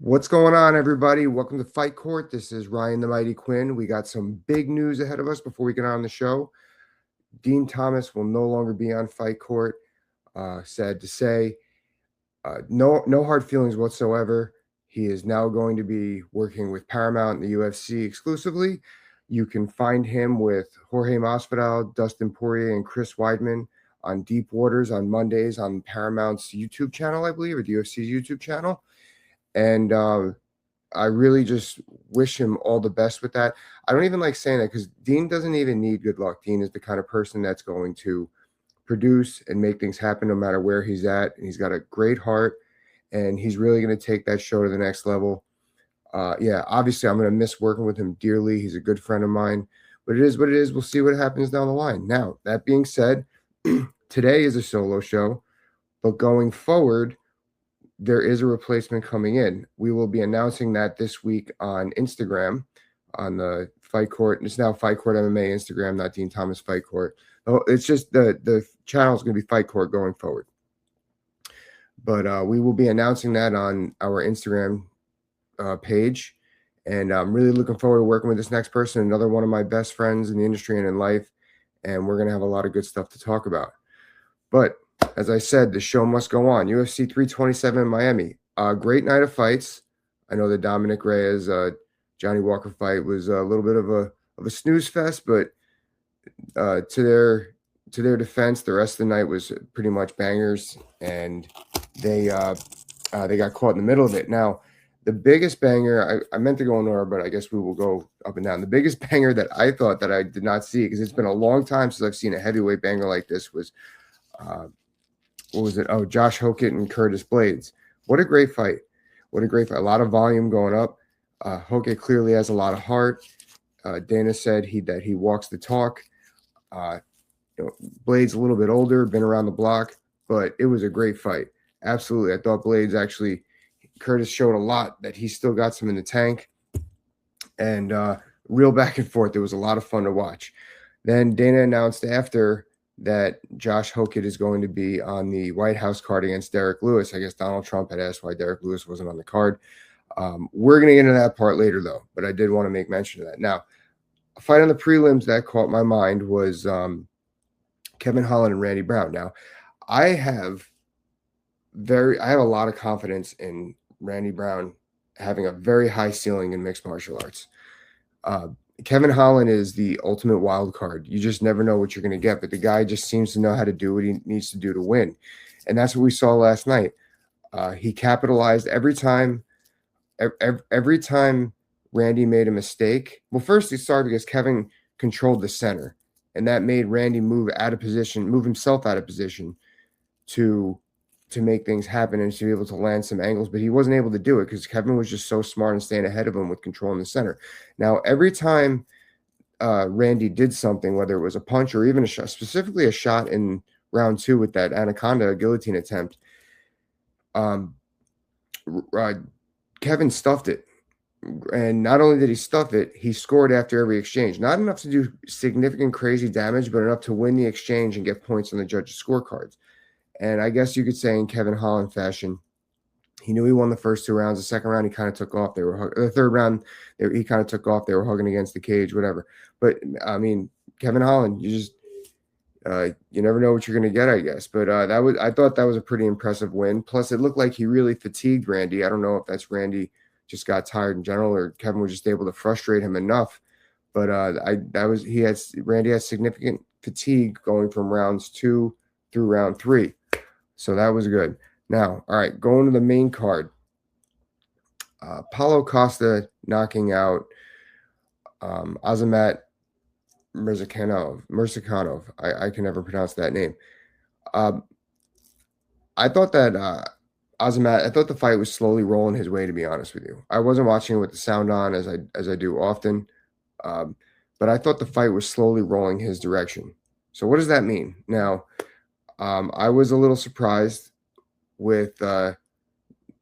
What's going on, everybody? Welcome to Fight Court. This is Ryan the Mighty Quinn. We got some big news ahead of us before we get on the show. Dean Thomas will no longer be on Fight Court. Sad to say, no hard feelings whatsoever. He is now going to be working with Paramount and the UFC exclusively. You can find him with Jorge Masvidal, Dustin Poirier, and Chris Weidman on Deep Waters on Mondays on Paramount's YouTube channel, I believe, or the UFC's YouTube channel. And I really just wish him all the best with that. I don't even like saying that because Dean doesn't even need good luck. Dean is the kind of person that's going to produce and make things happen no matter where he's at. And he's got a great heart, and he's really going to take that show to the next level. Yeah, obviously, I'm going to miss working with him dearly. He's a good friend of mine, but it is what it is. We'll see what happens down the line. Now, that being said, today is a solo show, but going forward, there is a replacement coming in. We will be announcing that this week on Instagram on the Fight Court. It's now Fight Court MMA Instagram, not Dean Thomas Fight Court. Oh, it's just the channel is going to be Fight Court going forward. But we will be announcing that on our Instagram page. And I'm really looking forward to working with this next person, another one of my best friends in the industry and in life. And we're going to have a lot of good stuff to talk about. But as I said, the show must go on. UFC 327 in Miami. Great night of fights. I know the Dominic Reyes, Johnny Walker fight was a little bit of a snooze fest, but to their defense, the rest of the night was pretty much bangers, and they got caught in the middle of it. Now, the biggest banger, I meant to go in order, but I guess we will go up and down. The biggest banger that I thought that I did not see, because it's been a long time since I've seen a heavyweight banger like this, was what was it? Oh, Josh Hokett and Curtis Blades. What a great fight. What a great fight. A lot of volume going up. Hokett clearly has a lot of heart. Dana said that he walks the talk. Blades a little bit older, been around the block, but it was a great fight. Absolutely. I thought Blades Curtis showed a lot that he still got some in the tank. And real back and forth. It was a lot of fun to watch. Then Dana announced after that Josh Hokett is going to be on the White House card against Derek Lewis. I guess Donald Trump had asked why Derek Lewis wasn't on the card. We're going to get into that part later, though, but I did want to make mention of that. Now, a fight on the prelims that caught my mind was Kevin Holland and Randy Brown. Now, I have a lot of confidence in Randy Brown having a very high ceiling in mixed martial arts. Kevin Holland is the ultimate wild card. You just never know what you're going to get, but the guy just seems to know how to do what he needs to do to win. And that's what we saw last night. He capitalized every time Randy made a mistake. Well, first he started because Kevin controlled the center, and that made Randy move himself out of position to make things happen and to be able to land some angles, but he wasn't able to do it because Kevin was just so smart and staying ahead of him with controlling the center. Now, every time Randy did something, whether it was a punch or even a shot, specifically a shot in round 2 with that Anaconda guillotine attempt, Kevin stuffed it. And not only did he stuff it, he scored after every exchange. Not enough to do significant crazy damage, but enough to win the exchange and get points on the judges' scorecards. And I guess you could say in Kevin Holland fashion, he knew he won the first 2 rounds. The second round, he kind of took off. The third round, he kind of took off. They were hugging against the cage, whatever. But, I mean, Kevin Holland, you never know what you're going to get, I guess. But I thought that was a pretty impressive win. Plus, it looked like he really fatigued Randy. I don't know if that's Randy just got tired in general or Kevin was just able to frustrate him enough. But Randy had significant fatigue going from rounds 2 through round 3. So that was good. Now, all right, going to the main card. Paulo Costa knocking out Azamat Murzakanov. I can never pronounce that name. I thought that I thought the fight was slowly rolling his way, to be honest with you. I wasn't watching it with the sound on as I do often. But I thought the fight was slowly rolling his direction. So what does that mean? Now, I was a little surprised with the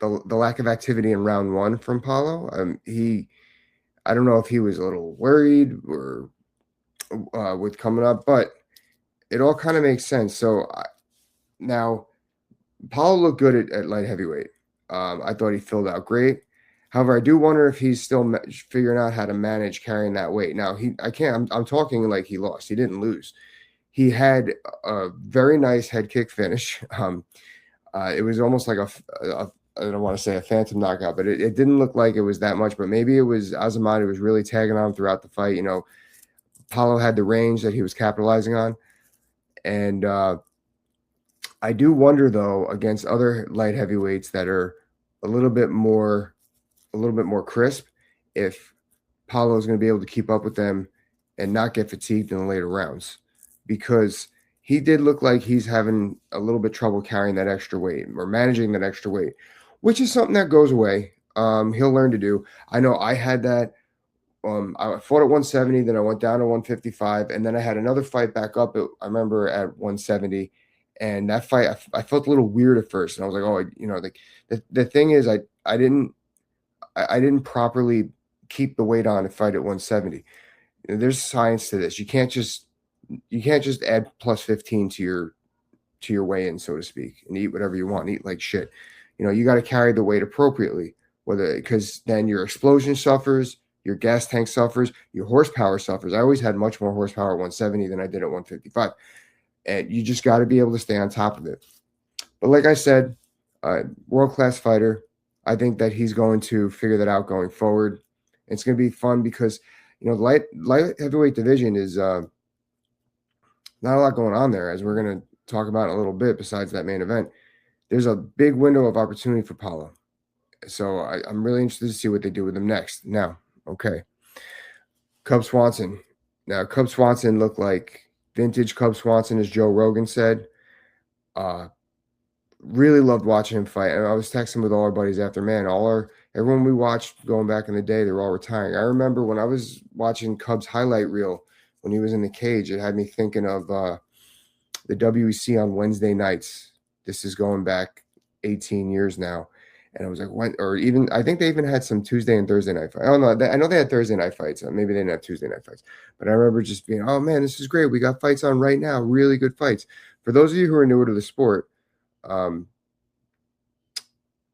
lack of activity in round 1 from Paulo. I don't know if he was a little worried or with coming up, but it all kind of makes sense. So now Paulo looked good at light heavyweight. I thought he filled out great. However, I do wonder if he's still figuring out how to manage carrying that weight. Now, I'm talking like he lost. He didn't lose. He had a very nice head kick finish. It was almost like I don't want to say a phantom knockout, but it didn't look like it was that much. But maybe it was Azamati was really tagging on throughout the fight. Paulo had the range that he was capitalizing on. And I do wonder, though, against other light heavyweights that are a little bit more crisp, if Paulo is going to be able to keep up with them and not get fatigued in the later rounds, because he did look like he's having a little bit trouble carrying that extra weight or managing that extra weight, which is something that goes away. He'll learn to do. I know I had that. I fought at 170, then I went down to 155, and then I had another fight back up. I remember at 170, and that fight I felt a little weird at first, and I was like, oh, the thing is, I didn't properly keep the weight on and fight at 170. There's science to this. You can't just add plus 15 to your weigh-in, so to speak, and eat whatever you want, eat like shit. You got to carry the weight appropriately, because then your explosion suffers, your gas tank suffers, your horsepower suffers. I always had much more horsepower at 170 than I did at 155. And you just got to be able to stay on top of it. But like I said, world-class fighter. I think that he's going to figure that out going forward. It's going to be fun because, the light heavyweight division is not a lot going on there, as we're going to talk about in a little bit besides that main event. There's a big window of opportunity for Paulo. So I'm really interested to see what they do with him next. Now, okay. Cub Swanson. Now, Cub Swanson looked like vintage Cub Swanson, as Joe Rogan said. Really loved watching him fight. And I was texting with all our buddies after, man, everyone we watched going back in the day, they were all retiring. I remember when I was watching Cub's highlight reel when he was in the cage, it had me thinking of the WEC on Wednesday nights. This is going back 18 years now. And I was like, what? Or even, I think they even had some Tuesday and Thursday night fights. I don't know. I know they had Thursday night fights. Maybe they didn't have Tuesday night fights. But I remember just being, oh, man, this is great. We got fights on right now. Really good fights. For those of you who are newer to the sport, the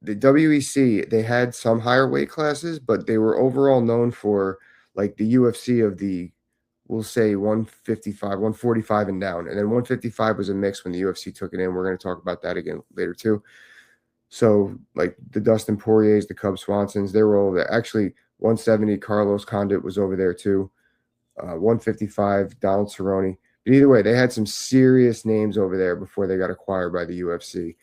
WEC, they had some higher weight classes, but they were overall known for like the UFC of we'll say 155, 145 and down. And then 155 was a mix when the UFC took it in. We're going to talk about that again later too. So like the Dustin Poiriers, the Cub Swansons, they were all there. Actually, 170, Carlos Condit was over there too. 155, Donald Cerrone. But either way, they had some serious names over there before they got acquired by the UFC.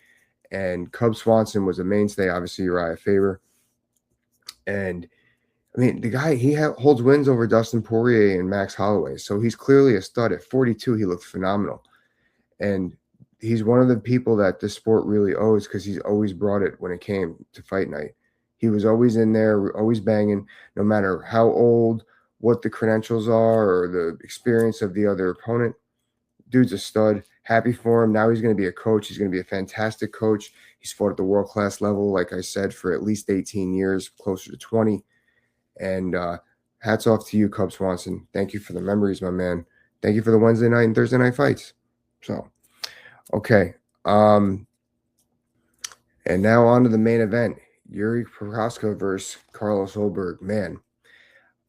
And Cub Swanson was a mainstay, obviously Uriah Faber. And I mean, the guy, he holds wins over Dustin Poirier and Max Holloway. So he's clearly a stud. At 42, he looked phenomenal. And he's one of the people that the sport really owes because he's always brought it when it came to fight night. He was always in there, always banging, no matter how old, what the credentials are, or the experience of the other opponent. Dude's a stud. Happy for him. Now he's going to be a coach. He's going to be a fantastic coach. He's fought at the world-class level, like I said, for at least 18 years, closer to 20. And hats off to you, Cub Swanson. Thank you for the memories, my man. Thank you for the Wednesday night and Thursday night fights. So, okay. And now on to the main event. Jiri Prochazka versus Carlos Ulberg. Man,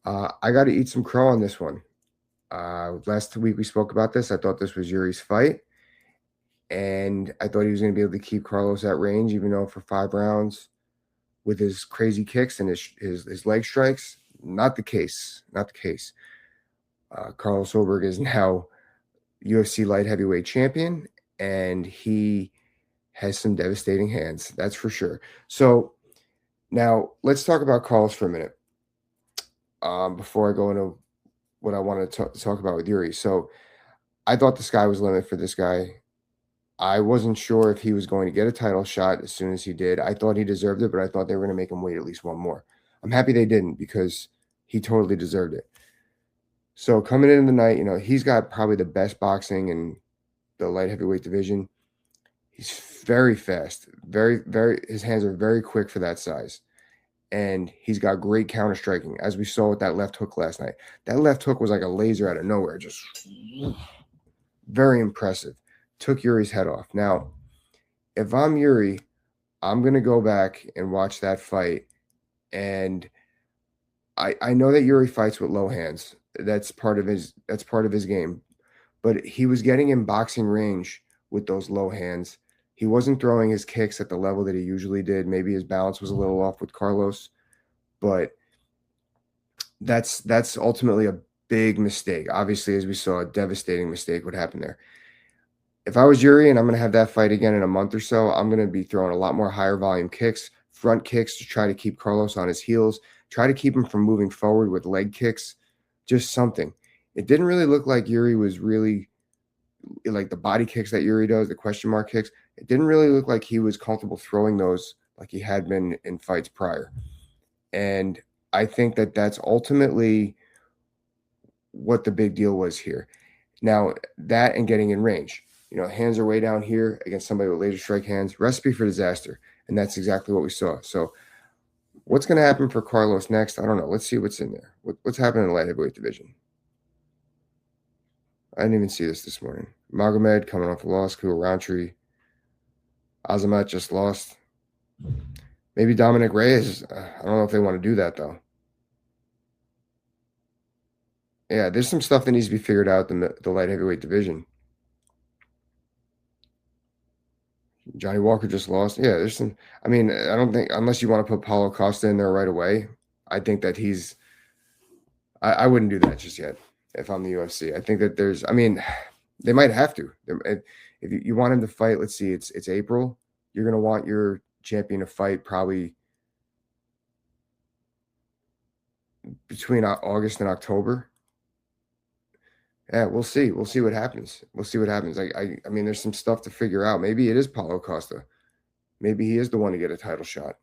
I got to eat some crow on this one. Last week we spoke about this. I thought this was Jiri's fight. And I thought he was going to be able to keep Carlos at range, even though for 5 rounds with his crazy kicks and his leg strikes. Not the case. Not the case. Carlos Ulberg is now UFC light heavyweight champion, and he has some devastating hands. That's for sure. So now let's talk about Carlos for a minute before I go into what I want to talk about with Jiri. So I thought the sky was the limit for this guy. I wasn't sure if he was going to get a title shot as soon as he did. I thought he deserved it, but I thought they were going to make him wait at least one more. I'm happy they didn't because he totally deserved it. So coming in the night, he's got probably the best boxing in the light heavyweight division. He's very fast, his hands are very quick for that size. And he's got great counter striking, as we saw with that left hook last night. That left hook was like a laser out of nowhere, just very impressive. Took Jiri's head off. Now, if I'm Jiri, I'm going to go back and watch that fight And I know that Jiri fights with low hands. That's part of his game. But he was getting in boxing range with those low hands. He wasn't throwing his kicks at the level that he usually did. Maybe his balance was a little off with Carlos, but that's ultimately a big mistake. Obviously, as we saw, a devastating mistake would happen there. If I was Jiri and I'm going to have that fight again in a month or so, I'm going to be throwing a lot more higher volume kicks, front kicks to try to keep Carlos on his heels, try to keep him from moving forward with leg kicks, just something. It didn't really look like Jiri was really like the body kicks that Jiri does, the question mark kicks. It didn't really look like he was comfortable throwing those like he had been in fights prior. And I think that that's ultimately what the big deal was here. Now, that and getting in range. Hands are way down here against somebody with laser strike hands. Recipe for disaster. And that's exactly what we saw. So what's going to happen for Carlos next? I don't know. Let's see what's in there. What's happening in the light heavyweight division? I didn't even see this morning. Magomed coming off a loss. Cool Roundtree. Azamat just lost. Maybe Dominic Reyes. I don't know if they want to do that, though. Yeah, there's some stuff that needs to be figured out in the light heavyweight division. Johnny Walker just lost. Yeah, there's some. I mean, I don't think, unless you want to put Paulo Costa in there right away, I think that I wouldn't do that just yet if I'm the UFC. I think that they might have to. If you want him to fight, let's see, it's April. You're going to want your champion to fight probably between August and October. Yeah, we'll see. We'll see what happens. I mean, there's some stuff to figure out. Maybe it is Paulo Costa. Maybe he is the one to get a title shot.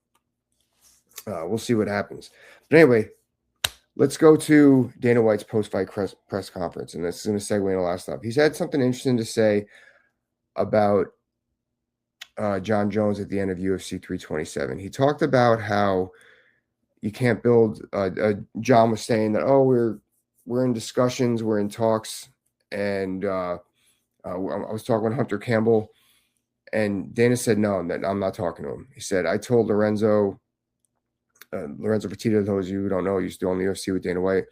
We'll see what happens. But anyway, let's go to Dana White's post-fight press conference, and this is going to segue into a lot of stuff. He's had something interesting to say about John Jones at the end of UFC 327. He talked about how you can't build. John was saying that, we're in discussions, we're in talks, and I was talking with Hunter Campbell, and Dana said, no, I'm not talking to him. He said, I told Lorenzo Fertitta, those of you who don't know, used to own the UFC with Dana White.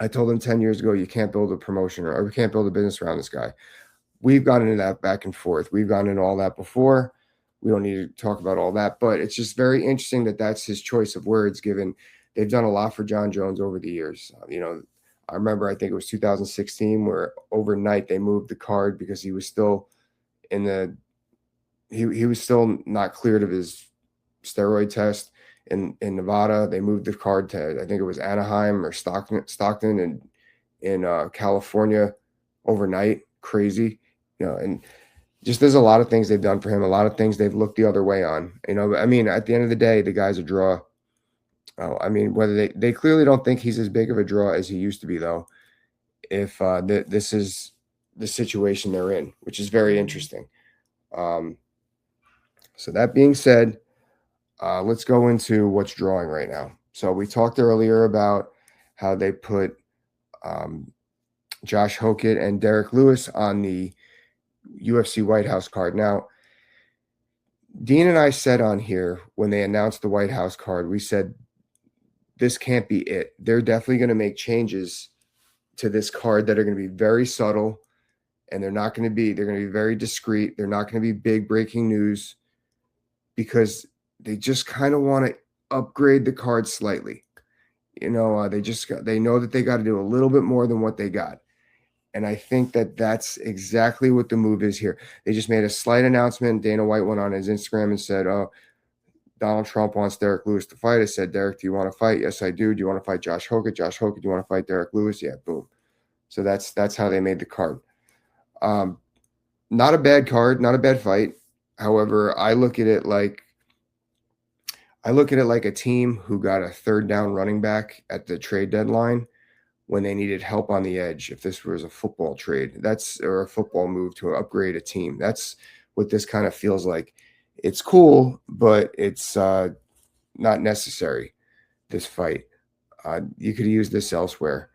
I told him 10 years ago, you can't build a promotion or we can't build a business around this guy. We've gone into that back and forth. We've gone into all that before. We don't need to talk about all that, but it's just very interesting that that's his choice of words, given they've done a lot for John Jones over the years. I remember, I think it was 2016, where overnight they moved the card because he was still he was still not cleared of his steroid test in Nevada. They moved the card to, I think it was Anaheim or Stockton in California overnight. Crazy, and just there's a lot of things they've done for him, a lot of things they've looked the other way on. I mean, at the end of the day, the guy's a draw. I mean, whether they clearly don't think he's as big of a draw as he used to be, though, if this is the situation they're in, which is very interesting. So that being said, let's go into what's drawing right now. So we talked earlier about how they put Josh Hokett and Derek Lewis on the UFC White House card. Now, Dean and I said on here when they announced the White House card, we said, this can't be it. They're definitely going to make changes to this card that are going to be very subtle, and they're going to be very discreet. They're not going to be big breaking news, because they just kind of want to upgrade the card slightly. They know that they got to do a little bit more than what they got. And I think that that's exactly what the move is here. They just made a slight announcement. Dana White went on his Instagram and said, Donald Trump wants Derek Lewis to fight. I said, Derek, do you want to fight? Yes, I do. Do you want to fight Josh Hokett? Josh Hokett, do you want to fight Derek Lewis? Yeah, boom. So that's how they made the card. Not a bad card, not a bad fight. However, I look at it like a team who got a third down running back at the trade deadline when they needed help on the edge. If this was a football trade, or a football move to upgrade a team, that's what this kind of feels like. It's cool, but it's not necessary, this fight. You could use this elsewhere.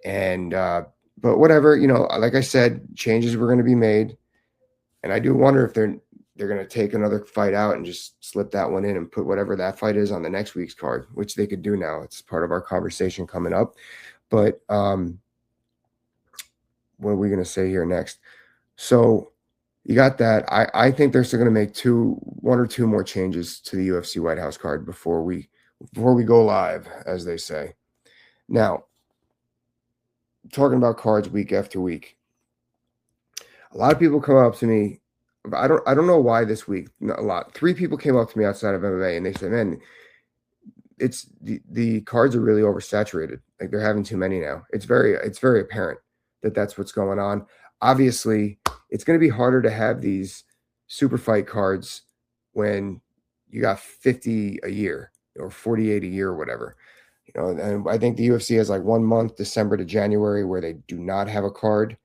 And but whatever, like I said, changes were going to be made. And I do wonder if they're going to take another fight out and just slip that one in and put whatever that fight is on the next week's card, which they could do now. It's part of our conversation coming up. But what are we going to say here next? So you got that. I think they're still going to make one or two more changes to the UFC White House card before we go live, as they say. Now, talking about cards week after week, a lot of people come up to me. I don't know why this week. Not a lot. 3 people came up to me outside of MMA and they said, "Man, it's the cards are really oversaturated. Like they're having too many now." It's very apparent that that's what's going on. Obviously, it's going to be harder to have these super fight cards when you got 50 a year or 48 a year or whatever. And I think the UFC has like 1 month, December to January, where they do not have a card.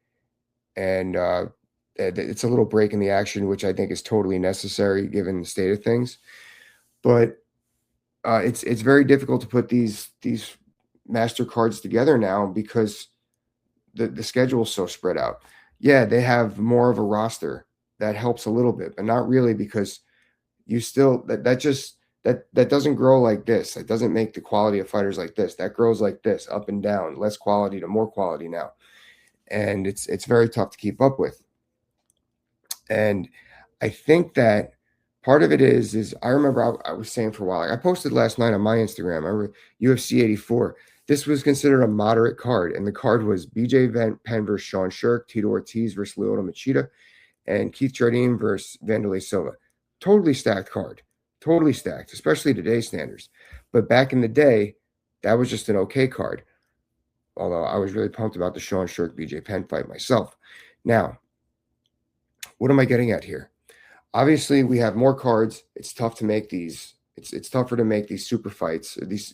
And it's a little break in the action, which I think is totally necessary given the state of things. But it's very difficult to put these master cards together now because the schedule is so spread out. Yeah, they have more of a roster that helps a little bit, but not really, because you still that doesn't grow like this. It doesn't make the quality of fighters like this. That grows like this, up and down, less quality to more quality now. And it's very tough to keep up with. And I think that part of it is I remember I was saying for a while, like I posted last night on my Instagram, I remember UFC 84. This was considered a moderate card, and the card was BJ Penn versus Sean Shirk, Tito Ortiz versus Lyoto Machida, and Keith Jardine versus Vanderlei Silva. Totally stacked card. Totally stacked, especially today's standards. But back in the day, that was just an okay card. Although I was really pumped about the Sean Shirk BJ Penn fight myself. Now, what am I getting at here? Obviously, we have more cards. It's tough to make these. It's tougher to make these super fights, these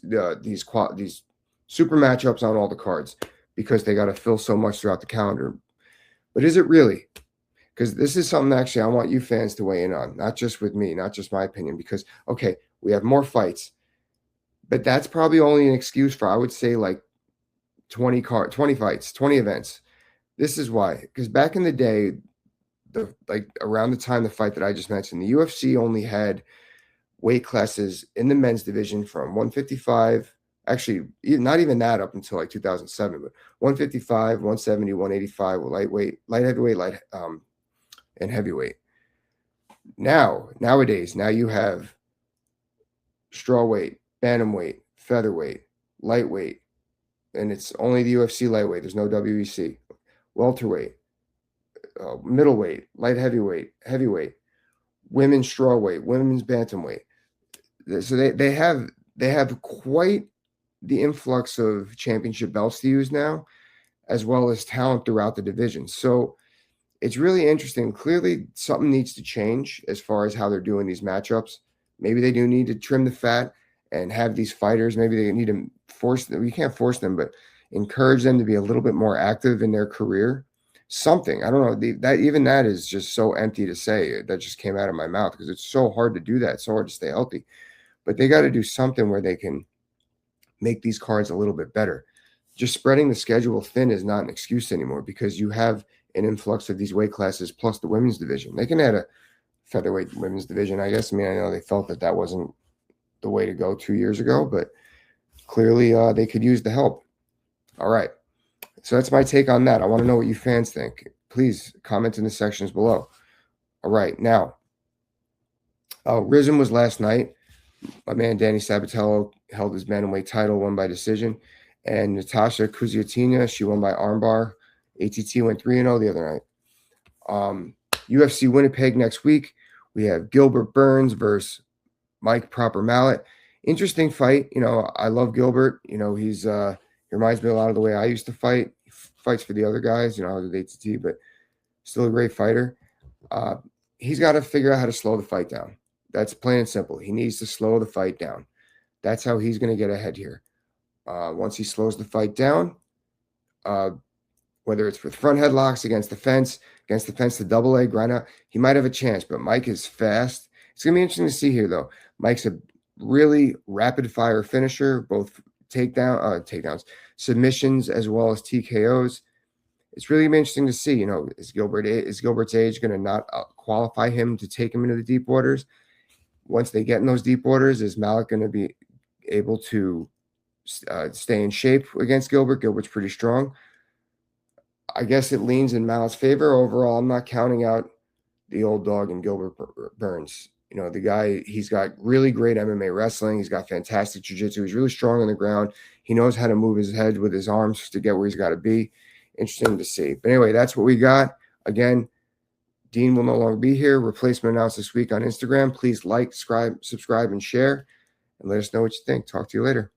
super matchups on all the cards, because they got to fill so much throughout the calendar. But is it really? Because this is something actually I want you fans to weigh in on, not just with me, not just my opinion. Because okay, we have more fights, but that's probably only an excuse for, I would say, like 20 fights, 20 events. This is why. Because back in the day, around the time the fight that I just mentioned, the UFC only had weight classes in the men's division from 155, actually not even that up until like 2007, but 155, 170, 185 with lightweight, light heavyweight, and heavyweight. Nowadays, you have strawweight, bantamweight, featherweight, lightweight, and it's only the UFC lightweight. There's no WEC. Welterweight, middleweight, light heavyweight, heavyweight, women's strawweight, women's bantamweight. So they have quite the influx of championship belts to use now, as well as talent throughout the division. So it's really interesting. Clearly, something needs to change as far as how they're doing these matchups. Maybe they do need to trim the fat and have these fighters. Maybe they need to force them. You can't force them, but encourage them to be a little bit more active in their career. Something, I don't know, that is just so empty to say. That just came out of my mouth because it's so hard to do that. It's so hard to stay healthy. But they got to do something where they can make these cards a little bit better. Just spreading the schedule thin is not an excuse anymore, because you have an influx of these weight classes plus the women's division. They can add a featherweight women's division, I guess. I mean, I know they felt that wasn't the way to go 2 years ago, but clearly they could use the help. All right. So that's my take on that. I want to know what you fans think. Please comment in the sections below. All right. Now, Rizin was last night. My man Danny Sabatello held his bantamweight title, won by decision. And Natasha Kuziatina, she won by armbar. ATT went 3-0 the other night. UFC Winnipeg next week. We have Gilbert Burns versus Mike Proper Mallet. Interesting fight. I love Gilbert. He's he reminds me a lot of the way I used to fight. He fights for the other guys, I was with ATT, but still a great fighter. He's got to figure out how to slow the fight down. That's plain and simple. He needs to slow the fight down. That's how he's going to get ahead here. Once he slows the fight down, whether it's with front headlocks against the fence, the double leg, grind out, he might have a chance, but Mike is fast. It's going to be interesting to see here, though. Mike's a really rapid-fire finisher, both takedowns, submissions, as well as TKOs. it's really interesting to see, is Gilbert's age going to not qualify him to take him into the deep waters? Once they get in those deep waters, is Malik going to be able to stay in shape against Gilbert? Gilbert's pretty strong. I guess it leans in Malik's favor. Overall, I'm not counting out the old dog in Gilbert Burns. The guy, he's got really great MMA wrestling. He's got fantastic jiu-jitsu. He's really strong on the ground. He knows how to move his head with his arms to get where he's got to be. Interesting to see. But anyway, that's what we got. Again, Dean will no longer be here. Replacement announced this week on Instagram. Please like, subscribe, and share. And let us know what you think. Talk to you later.